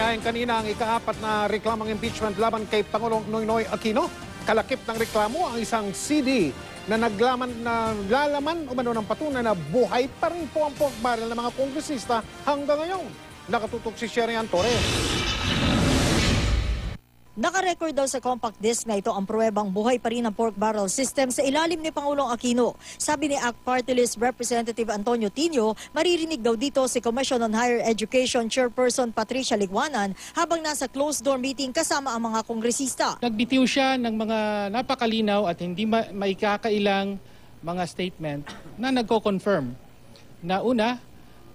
Inihain kanina ang ikaapat na reklamang impeachment laban kay Pangulong Noynoy Aquino. Kalakip ng reklamo ang isang CD na naglalaman umano ng patunay na buhay pa rin po ang pork barrel ng mga kongresista hanggang ngayon. Nakatutok si Sherian Torres. Nakarecord daw sa compact disc na ito ang pruwebang buhay pa rin ang pork barrel system sa ilalim ni Pangulong Aquino. Sabi ni ACT Party List Representative Antonio Tino, maririnig daw dito si Commission on Higher Education Chairperson Patricia Liguanan habang nasa closed-door meeting kasama ang mga kongresista. Nagbitiw siya ng mga napakalinaw at hindi maikakailang mga statement na nagko-confirm na una,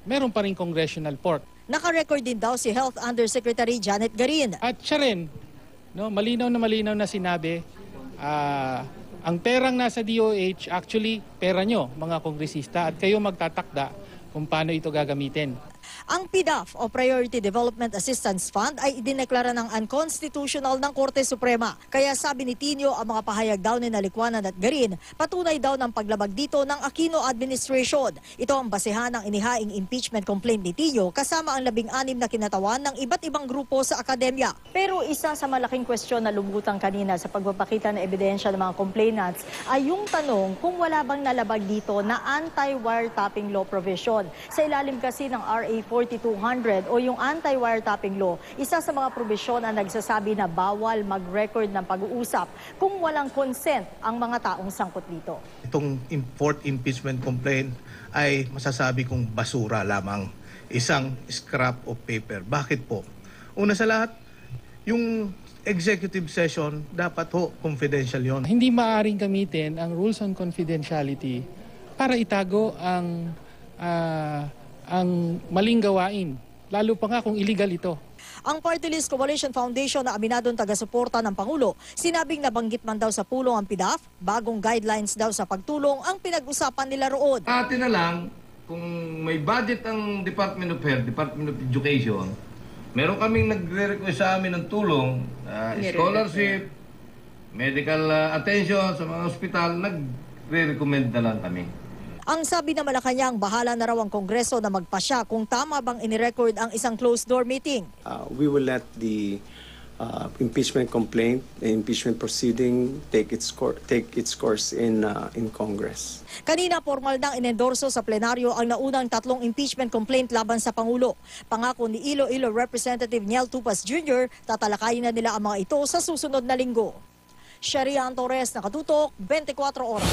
meron pa rin congressional pork. Nakarecord din daw si Health Undersecretary Janet Garin. At siya rin, no, malinaw na sinabi, ang perang nasa DOH, actually, pera nyo, mga kongresista, at kayo magtatakda kung paano ito gagamitin. Ang PDAF o Priority Development Assistance Fund ay idineklara ng unconstitutional ng Korte Suprema. Kaya sabi ni Tino, ang mga pahayag daw ni Liguanan at Garin, patunay daw ng paglabag dito ng Aquino administration. Ito ang basehan ng inihaing impeachment complaint ni Tino kasama ang 16 na kinatawan ng iba't ibang grupo sa akademya. Pero isa sa malaking kwestiyon na lumutang kanina sa pagpapakita ng ebidensya ng mga complainants ay yung tanong kung wala bang nalabag dito na anti-wiretapping law provision. Sa ilalim kasi ng RA 4200 o yung anti-wiretapping law, isa sa mga probisyon ang nagsasabi na bawal mag-record ng pag-uusap kung walang consent ang mga taong sangkot dito. Itong fourth impeachment complaint ay masasabi kong basura lamang, isang scrap of paper. Bakit po? Una sa lahat, yung executive session dapat ho confidential yon. Hindi maaaring gamitin ang rules on confidentiality para itago ang maling gawain, lalo pa nga kung illegal ito. Ang Party List Coalition Foundation na aminadong taga-suporta ng Pangulo, sinabing nabanggit man daw sa pulong ang PDAF, bagong guidelines daw sa pagtulong ang pinag-usapan nila roon. Atin na lang, kung may budget ang Department of Health, Department of Education, meron kaming nagre-request sa amin ng tulong, scholarship, medical attention sa mga ospital, nagre-recommend na lang kami. Ang sabi na Malacanang, bahala na raw ang Kongreso na magpasya kung tama bang inirecord ang isang closed-door meeting. We will let the impeachment complaint, the impeachment proceeding take its course in Congress. Kanina formal nang inendorso sa plenaryo ang naunang 3 impeachment complaint laban sa Pangulo. Pangako ni Iloilo Representative Niel Tupas Jr., tatalakayin na nila ang mga ito sa susunod na linggo. Sherian Torres, Nakatutok, 24 Oras.